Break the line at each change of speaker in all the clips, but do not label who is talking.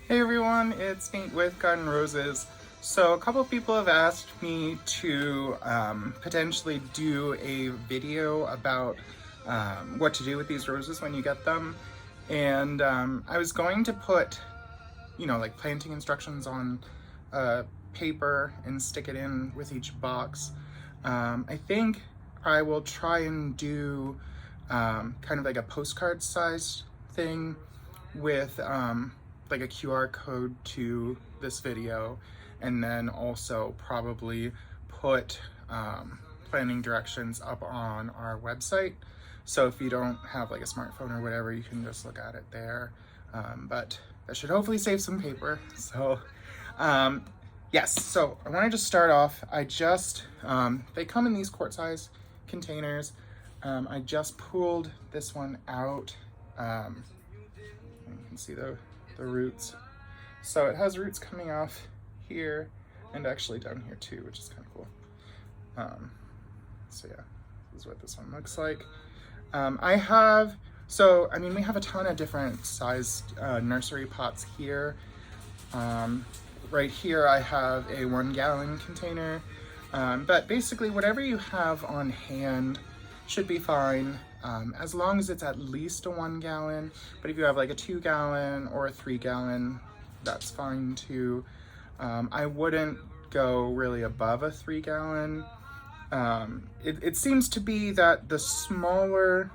Hey everyone, it's Nate with Garden Roses. So a couple of people have asked me to potentially do a video about what to do with these roses when you get them. And I was going to put, like planting instructions on paper and stick it in with each box. I think I will try and do kind of like a postcard size thing with like a QR code to this video, and then also probably put planning directions up on our website. So if you don't have like a smartphone or whatever, you can just look at it there. But that should hopefully save some paper. So yes, so I wanted to start off. They come in these quart-sized containers. I just pulled this one out. You can see the roots. So it has roots coming off here and actually down here too, which is kind of cool. So yeah, this is what this one looks like. we have a ton of different sized nursery pots here. Right here I have a 1 gallon container, but basically whatever you have on hand should be fine, as long as it's at least a 1 gallon. But if you have like a 2 gallon or a 3 gallon, that's fine too. I wouldn't go really above a 3 gallon. It seems to be that the smaller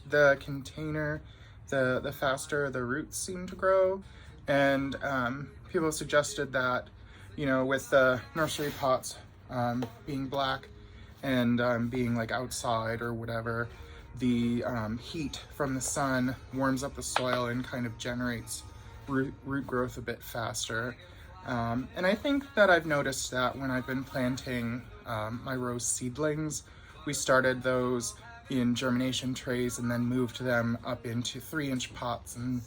the container, the faster the roots seem to grow. And people suggested that, with the nursery pots being black and being like outside or whatever, the heat from the sun warms up the soil and kind of generates root growth a bit faster. And I think that I've noticed that when I've been planting my rose seedlings. We started those in germination trays and then moved them up into 3-inch pots and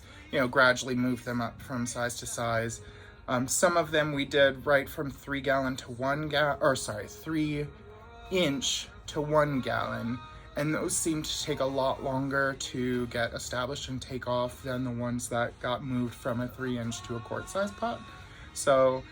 gradually moved them up from size to size. Some of them we did right from 3 gallon to 3 inch to 1 gallon, and those seemed to take a lot longer to get established and take off than the ones that got moved from a 3-inch to a quart-sized pot. So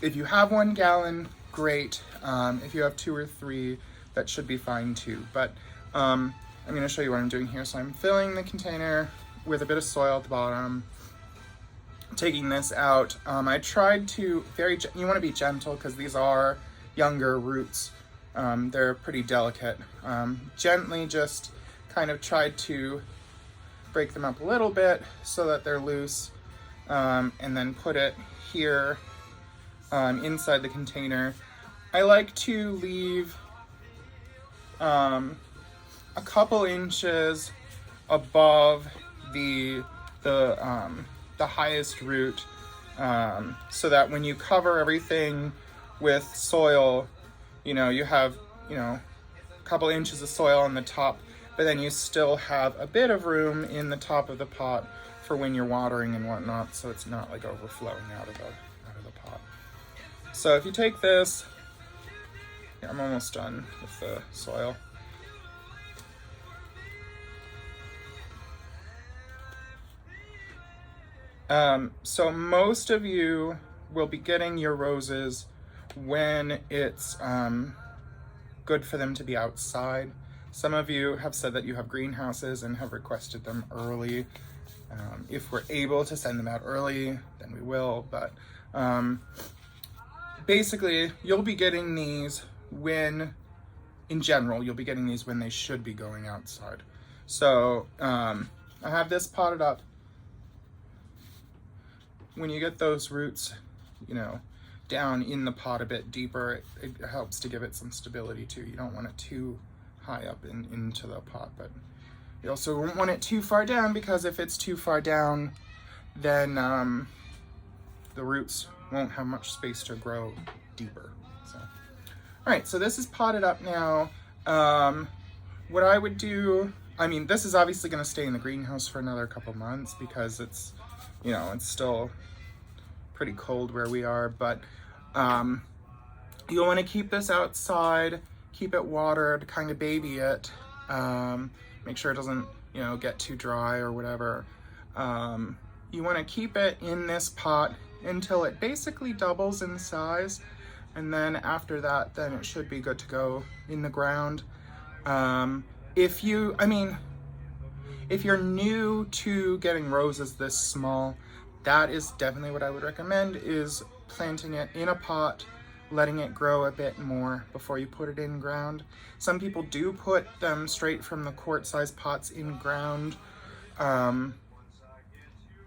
if you have 1 gallon, great. If you have 2 or 3, that should be fine too. But I'm going to show you what I'm doing here. So I'm filling the container with a bit of soil at the bottom, taking this out. I tried to you want to be gentle because these are younger roots. They're pretty delicate. Gently just kind of tried to break them up a little bit so that they're loose, and then put it here inside the container. I like to leave a couple inches above the highest root, so that when you cover everything with soil, you have a couple inches of soil on the top, but then you still have a bit of room in the top of the pot for when you're watering and whatnot, so it's not like overflowing out of the pot. So if you take this, I'm almost done with the soil. So most of you will be getting your roses when it's good for them to be outside. Some of you have said that you have greenhouses and have requested them early. If we're able to send them out early, then we will, but basically you'll be getting these when they should be going outside. So I have this potted up. When you get those roots, down in the pot a bit deeper, it helps to give it some stability too. You don't want it too high up into the pot, but you also won't want it too far down, because if it's too far down, then the roots won't have much space to grow deeper. So, all right, so this is potted up now. What I would do, this is obviously going to stay in the greenhouse for another couple months because it's, it's still pretty cold where we are, but you'll want to keep this outside, keep it watered, kind of baby it, make sure it doesn't, get too dry or whatever. you want to keep it in this pot until it basically doubles in size, and then after that, then it should be good to go in the ground. If you're new to getting roses this small, that is definitely what I would recommend, is planting it in a pot, letting it grow a bit more before you put it in ground. Some people do put them straight from the quart-sized pots in ground. And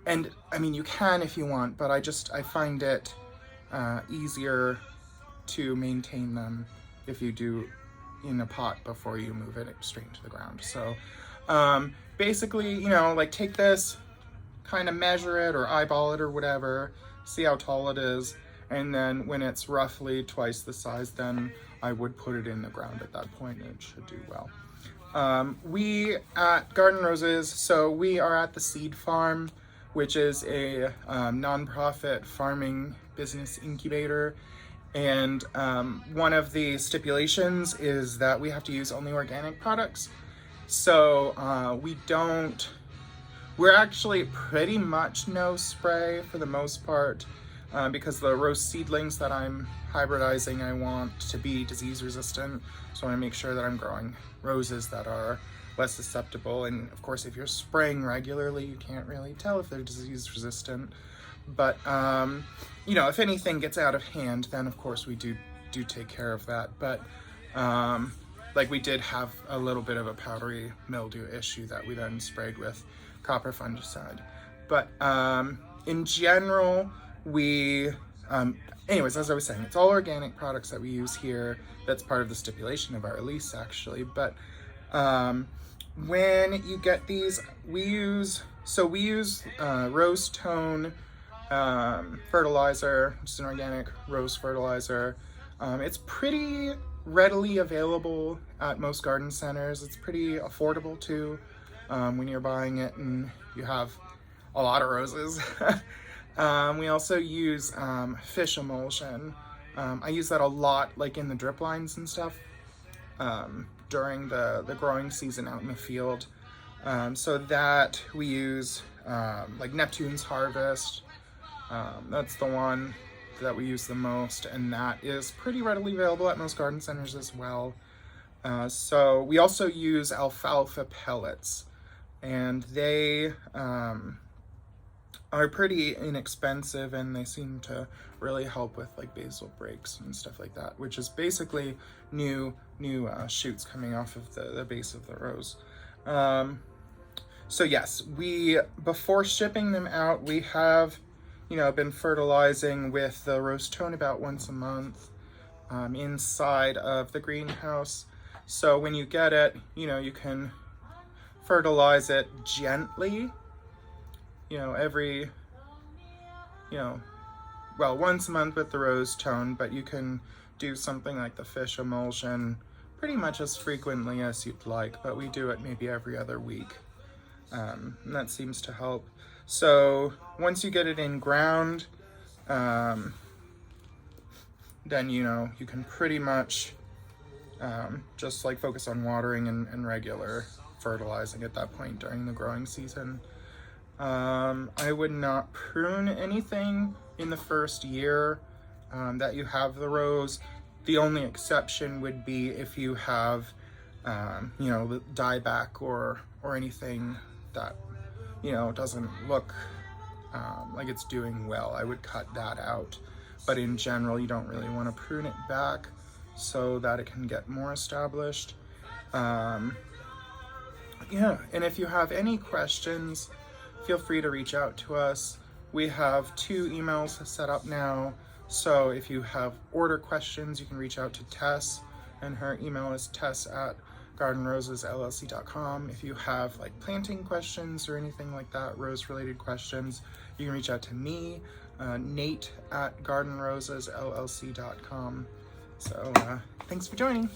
I mean, you can if you want, but I find it easier to maintain them if you do in a pot before you move it straight into the ground. So basically, you know, like take this, kind of measure it or eyeball it or whatever, see how tall it is, and then when it's roughly twice the size, then I would put it in the ground at that point, and it should do well. We at Garden Roses, so we are at the Seed Farm, which is a nonprofit farming business incubator. And one of the stipulations is that we have to use only organic products. So we're actually pretty much no spray for the most part, because the rose seedlings that I'm hybridizing, I want to be disease resistant. So I want to make sure that I'm growing roses that are less susceptible. And of course, if you're spraying regularly, you can't really tell if they're disease resistant. But you know, if anything gets out of hand, then of course we do take care of that. But like we did have a little bit of a powdery mildew issue that we then sprayed with copper fungicide. But in general, anyways, as I was saying, it's all organic products that we use here. That's part of the stipulation of our lease, actually. But when you get these, we use rose tone fertilizer, which is an organic rose fertilizer. It's pretty readily available at most garden centers. It's pretty affordable too, when you're buying it and you have a lot of roses. We also use fish emulsion. I use that a lot, like in the drip lines and stuff, during the growing season out in the field. So that we use like Neptune's Harvest. That's the one that we use the most, and that is pretty readily available at most garden centers as well. So we also use alfalfa pellets, and they are pretty inexpensive, and they seem to really help with like basal breaks and stuff like that, which is basically new shoots coming off of the base of the rose. So yes, before shipping them out, we have, you know, been fertilizing with the rose tone about once a month inside of the greenhouse. So when you get it, you know, you can fertilize it gently, you know, once a month with the rose tone, but you can do something like the fish emulsion pretty much as frequently as you'd like, but we do it maybe every other week. And that seems to help. So once you get it in ground, then, you know, you can pretty much just like focus on watering and regular fertilizing at that point during the growing season. I would not prune anything in the first year that you have the rose. The only exception would be if you have, you know, dieback or anything that, you know, doesn't look like it's doing well. I would cut that out. But in general, you don't really want to prune it back so that it can get more established. Yeah, and if you have any questions, feel free to reach out to us. We have 2 emails set up now. So if you have order questions, you can reach out to Tess, and her email is tess@gardenrosesllc.com. If you have like planting questions or anything like that, rose related questions, you can reach out to me, Nate@gardenrosesllc.com. So thanks for joining.